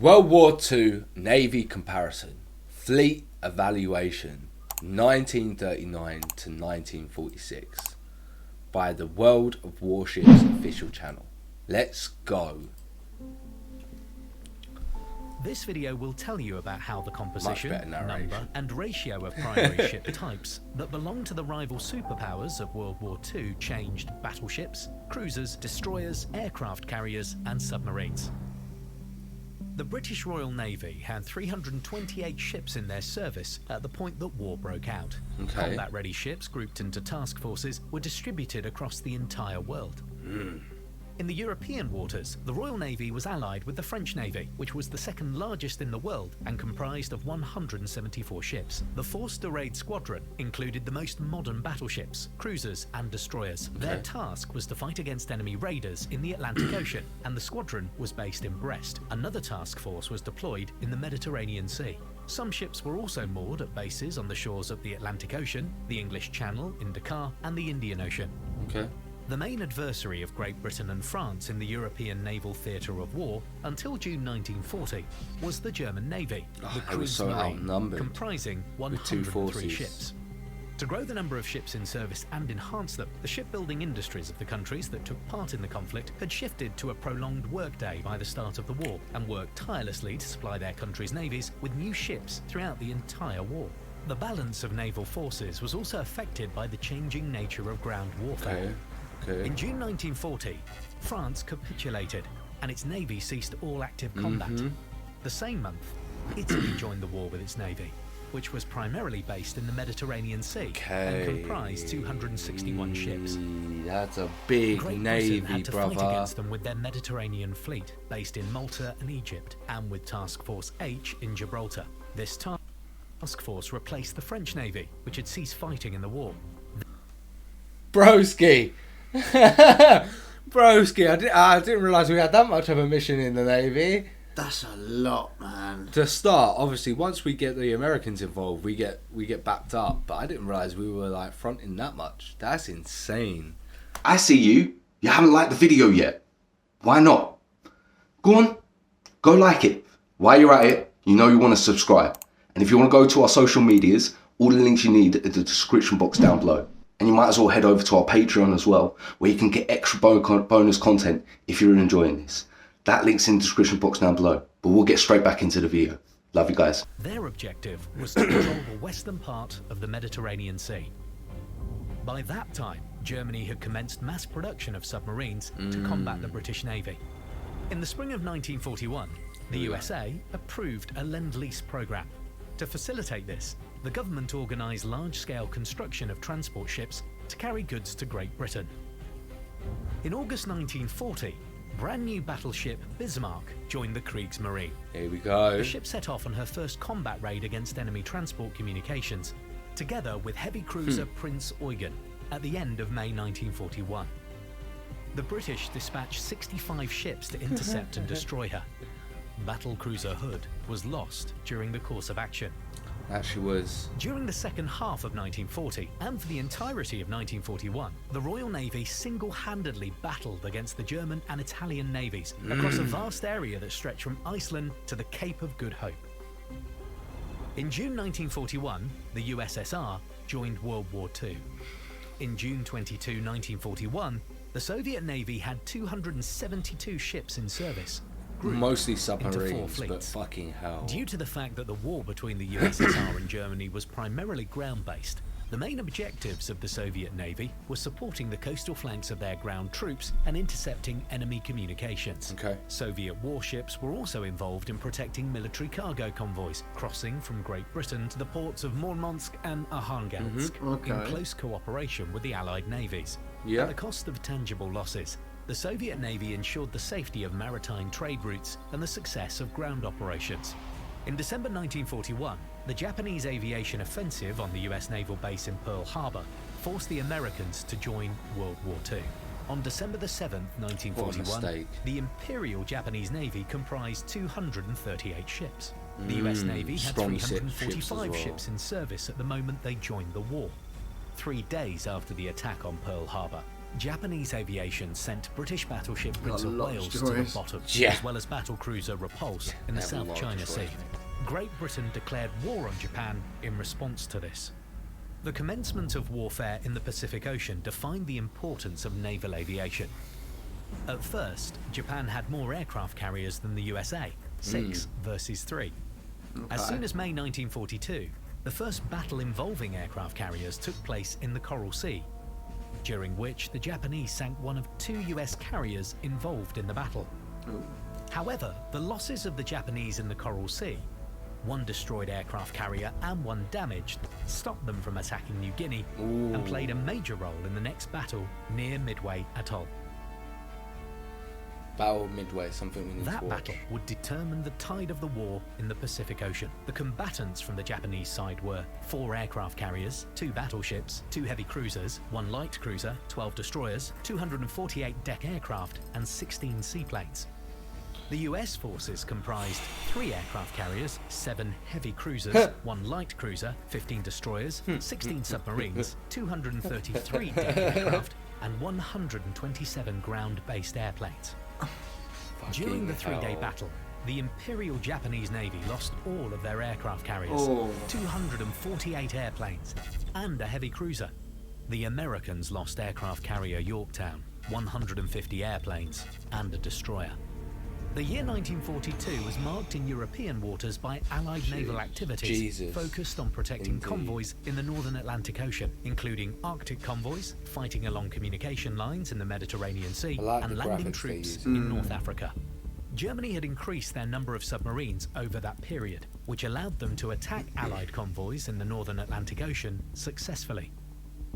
World War II Navy comparison. Fleet evaluation 1939 to 1946 by the World of Warships official channel. Let's go. This video will tell you about how the composition, number and ratio of primary ship types that belong to the rival superpowers of World War II changed battleships, cruisers, destroyers, aircraft carriers and submarines. The British Royal Navy had 328 ships in their service at the point that war broke out. Combat-ready ships grouped into task forces were distributed across the entire world. In the European waters, the Royal Navy was allied with the French Navy, which was the second largest in the world and comprised of 174 ships. The Force de Raid Squadron included the most modern battleships, cruisers and destroyers. Their task was to fight against enemy raiders in the Atlantic Ocean, and the squadron was based in Brest. Another task force was deployed in the Mediterranean Sea. Some ships were also moored at bases on the shores of the Atlantic Ocean, the English Channel in Dakar and the Indian Ocean. The main adversary of Great Britain and France in the European naval theatre of war until June 1940 was the German Navy, the Kriegsmarine, comprising 103 ships. To grow the number of ships in service and enhance them, the shipbuilding industries of the countries that took part in the conflict had shifted to a prolonged workday by the start of the war and worked tirelessly to supply their countries' navies with new ships throughout the entire war. The balance of naval forces was also affected by the changing nature of ground warfare. In June 1940, France capitulated and its navy ceased all active combat. The same month, Italy joined the war with its navy, which was primarily based in the Mediterranean Sea and comprised 261 ships. That's a big Great navy, Britain had to brother. fight against them with their Mediterranean fleet, based in Malta and Egypt, and with Task Force H in Gibraltar. This task force replaced the French Navy, which had ceased fighting in the war. Broski! Broski, I didn't realise we had that much of a mission in the Navy. That's a lot, man. To start, obviously, once we get the Americans involved, we get backed up. But I didn't realise we were like fronting that much. That's insane. I see you. You haven't liked the video yet. Why not? Go on, go like it. While you're at it, you know you want to subscribe. And if you want to go to our social medias, all the links you need are in the description box down below. And you might as well head over to our Patreon as well, where you can get extra bonus content if you're enjoying this. That link's in the description box down below. But we'll get straight back into the video. Love you guys. Their objective was to control the western part of the Mediterranean Sea. By that time, Germany had commenced mass production of submarines to combat the British Navy. In the spring of 1941, the USA approved a Lend-Lease program. To facilitate this, the government organised large-scale construction of transport ships to carry goods to Great Britain. In August 1940, brand new battleship Bismarck joined the Kriegsmarine. Here we go. The ship set off on her first combat raid against enemy transport communications, together with heavy cruiser Prince Eugen, at the end of May 1941. The British dispatched 65 ships to intercept and destroy her. Battle cruiser Hood was lost during the course of action. Actually was. During the second half of 1940 and for the entirety of 1941, the Royal Navy single-handedly battled against the German and Italian navies across a vast area that stretched from Iceland to the Cape of Good Hope. In June 1941, the USSR joined World War II. In June 22, 1941, the Soviet Navy had 272 ships in service, mostly submarines, but fucking hell. Due to the fact that the war between the USSR and Germany was primarily ground-based, the main objectives of the Soviet Navy were supporting the coastal flanks of their ground troops and intercepting enemy communications. Soviet warships were also involved in protecting military cargo convoys crossing from Great Britain to the ports of Murmansk and Arkhangelsk in close cooperation with the Allied navies. At the cost of tangible losses, the Soviet Navy ensured the safety of maritime trade routes and the success of ground operations. In December 1941, the Japanese aviation offensive on the US naval base in Pearl Harbor forced the Americans to join World War II. On December 7, 1941, the Imperial Japanese Navy comprised 238 ships. The US Navy had 345 ships in service at the moment they joined the war. 3 days after the attack on Pearl Harbor, Japanese aviation sent British battleship Prince of Wales to the bottom, as well as battlecruiser Repulse in the South China Sea. Great Britain declared war on Japan in response to this. The commencement of warfare in the Pacific Ocean defined the importance of naval aviation. At first, Japan had more aircraft carriers than the USA, 6 versus 3. As soon as May 1942, the first battle involving aircraft carriers took place in the Coral Sea, during which the Japanese sank one of 2 US carriers involved in the battle. However, the losses of the Japanese in the Coral Sea, 1 destroyed aircraft carrier and 1 damaged, stopped them from attacking New Guinea and played a major role in the next battle near Midway Atoll. Battle of Midway, something we need to watch. That battle would determine the tide of the war in the Pacific Ocean. The combatants from the Japanese side were 4 aircraft carriers, 2 battleships, 2 heavy cruisers, 1 light cruiser, 12 destroyers, 248 deck aircraft, and 16 seaplanes. The US forces comprised 3 aircraft carriers, 7 heavy cruisers, 1 light cruiser, 15 destroyers, 16 submarines, 233 deck aircraft, and 127 ground-based airplanes. During the 3-day battle, the Imperial Japanese Navy lost all of their aircraft carriers, 248 airplanes, and a heavy cruiser. The Americans lost aircraft carrier Yorktown, 150 airplanes, and a destroyer. The year 1942 was marked in European waters by Allied naval activities focused on protecting convoys in the Northern Atlantic Ocean, including Arctic convoys, fighting along communication lines in the Mediterranean Sea, and landing troops in North Africa. Germany had increased their number of submarines over that period, which allowed them to attack Allied convoys in the Northern Atlantic Ocean successfully.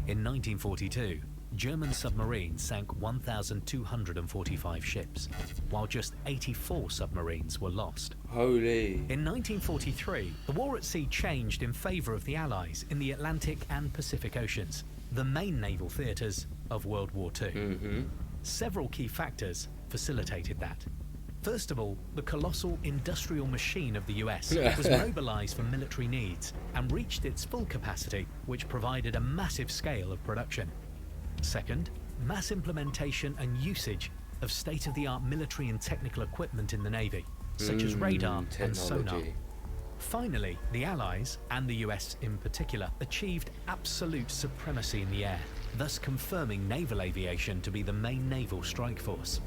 In 1942, German submarines sank 1,245 ships, while just 84 submarines were lost. Holy. In 1943, the war at sea changed in favour of the Allies in the Atlantic and Pacific Oceans, the main naval theatres of World War II. Several key factors facilitated that. First of all, the colossal industrial machine of the US was mobilised for military needs and reached its full capacity, which provided a massive scale of production. Second, mass implementation and usage of state-of-the-art military and technical equipment in the Navy, such as radar and sonar. Finally, the Allies, and the US in particular, achieved absolute supremacy in the air, thus confirming naval aviation to be the main naval strike force.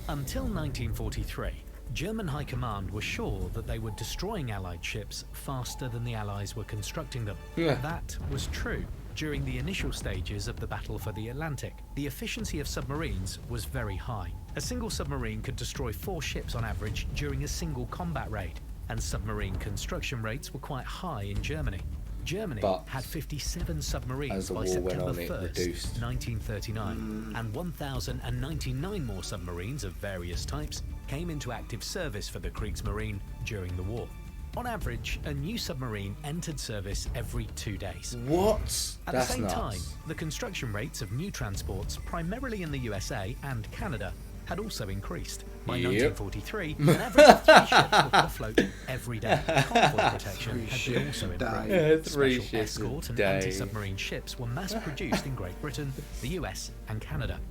Until 1943, German High Command was sure that they were destroying Allied ships faster than the Allies were constructing them. That was true. During the initial stages of the Battle for the Atlantic, the efficiency of submarines was very high. A single submarine could destroy 4 ships on average during a single combat raid, and submarine construction rates were quite high in Germany. Germany had 57 submarines by September 1st, 1939, and 1,099 more submarines of various types came into active service for the Kriegsmarine during the war. On average, a new submarine entered service every 2 days. What? At the same time, the construction rates of new transports, primarily in the USA and Canada, had also increased. By 1943, an average of 3 ships were put afloat every day. Convoy protection had been also improved. Special escort and anti-submarine ships were mass-produced in Great Britain, the US and Canada.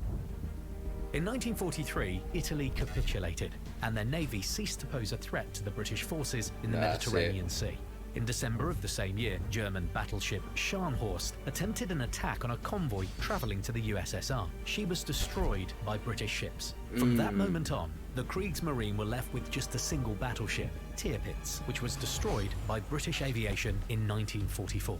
In 1943, Italy capitulated, and their navy ceased to pose a threat to the British forces in the Mediterranean Sea. In December of the same year, German battleship Scharnhorst attempted an attack on a convoy travelling to the USSR. She was destroyed by British ships. From that moment on, the Kriegsmarine were left with just a single battleship, Tirpitz, which was destroyed by British aviation in 1944.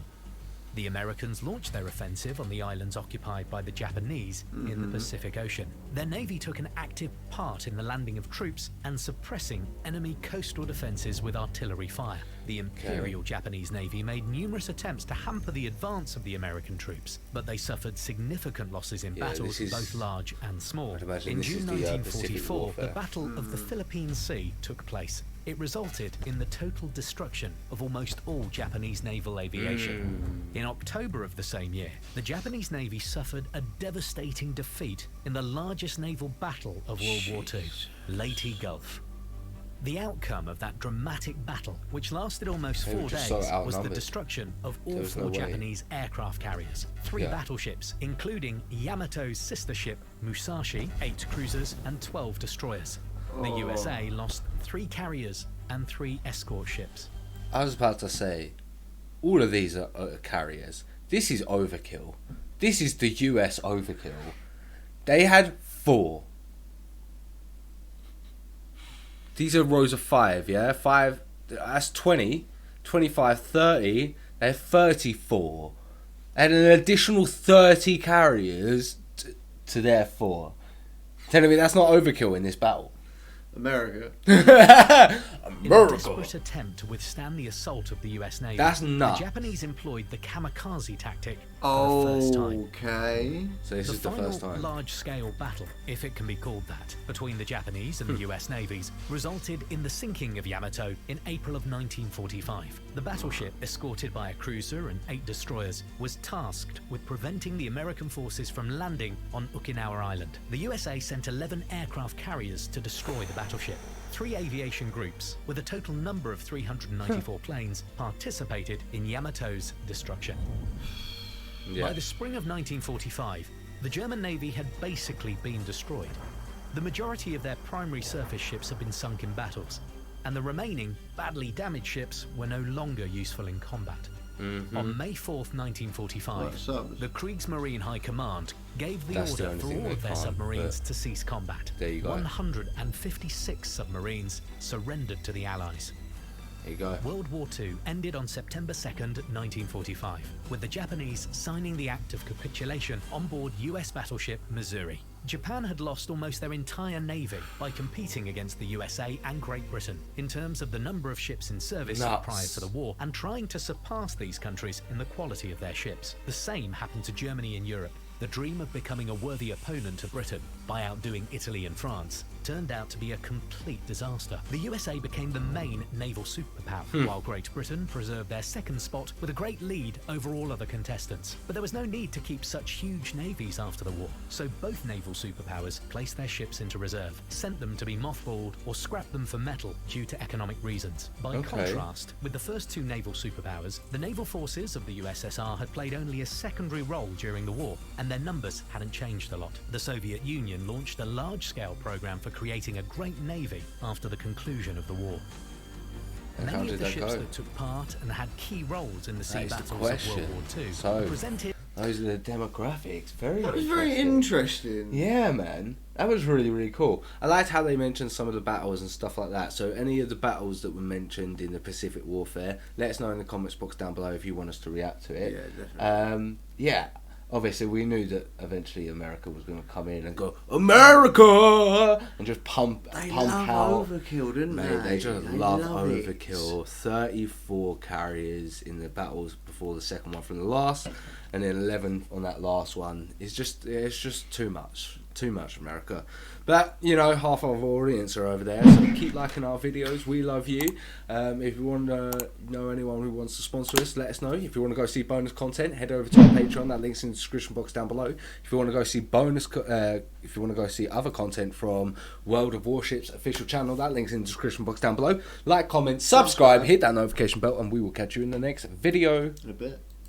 The Americans launched their offensive on the islands occupied by the Japanese in the Pacific Ocean. Their navy took an active part in the landing of troops and suppressing enemy coastal defences with artillery fire. The Imperial Japanese Navy made numerous attempts to hamper the advance of the American troops, but they suffered significant losses in battles, both large and small. In June 1944, the Battle of the Philippine Sea took place. It resulted in the total destruction of almost all Japanese naval aviation. In October of the same year, the Japanese Navy suffered a devastating defeat in the largest naval battle of World War II, Leyte Gulf. The outcome of that dramatic battle, which lasted almost They 4 were just days, so was the outnumbered. destruction of all was 4 no way. Japanese aircraft carriers, 3 Yeah. battleships, including Yamato's sister ship Musashi, 8 cruisers, and 12 destroyers. The USA lost 3 carriers and 3 escort ships. I was about to say, all of these are carriers. This is overkill. This is the US overkill. They had 4. These are rows of 5, yeah? 5, that's 20, 25, 30. They have 34. And an additional 30 carriers to their 4. Telling me that's not overkill in this battle. America. In a desperate attempt to withstand the assault of the US Navy, That's nuts. the Japanese employed the kamikaze tactic for the first time. Okay. So this The is the final first time. large-scale battle, if it can be called that, between the Japanese and the US navies resulted in the sinking of Yamato in April of 1945. The battleship, escorted by a cruiser and 8 destroyers, was tasked with preventing the American forces from landing on Okinawa Island. The USA sent 11 aircraft carriers to destroy the battleship. 3 aviation groups, with a total number of 394 planes, participated in Yamato's destruction. Yeah. By the spring of 1945, the German Navy had basically been destroyed. The majority of their primary surface ships had been sunk in battles, and the remaining, badly damaged ships were no longer useful in combat. On May 4th, 1945, the Kriegsmarine High Command gave the That's the order only for thing all they of their can't, submarines but to cease combat. there you go. 156 submarines surrendered to the Allies. There you go. World War II ended on September 2nd, 1945, with the Japanese signing the act of capitulation on board US battleship Missouri. Japan had lost almost their entire navy by competing against the USA and Great Britain in terms of the number of ships in service Nuts. prior to the war, and trying to surpass these countries in the quality of their ships. The same happened to Germany and Europe. The dream of becoming a worthy opponent to Britain by outdoing Italy and France turned out to be a complete disaster. The USA became the main naval superpower, while Great Britain preserved their second spot with a great lead over all other contestants. But there was no need to keep such huge navies after the war, so both naval superpowers placed their ships into reserve, sent them to be mothballed, or scrapped them for metal due to economic reasons. By contrast, with the first 2 naval superpowers, the naval forces of the USSR had played only a secondary role during the war, and their numbers hadn't changed a lot. The Soviet Union launched a large-scale program for creating a great navy after the conclusion of the war. And how Many did of the that ships go? that took part and had key roles in the sea That is the battles of question. World War II So- presented. Those are the demographics. Very That was very interesting. Yeah, man. That was really, really cool. I liked how they mentioned some of the battles and stuff like that. So any of the battles that were mentioned in the Pacific Warfare, let us know in the comments box down below if you want us to react to it. Yeah, definitely. Yeah. Obviously, we knew that eventually America was going to come in and go, America! And just pump They out. love overkill, didn't Mate, they just They love it. overkill. 34 carriers in the battles before the second one from the last, and then 11 on that last one. It's just too much. Too much, America. But, you know, half of our audience are over there, so keep liking our videos. We love you. If you want to know anyone who wants to sponsor us, let us know. If you want to go see bonus content, head over to our Patreon. That link's in the description box down below. If you want to go see if you want to go see other content from World of Warships official channel, that link's in the description box down below. Like, comment, subscribe, hit that notification bell, and we will catch you in the next video. In a bit.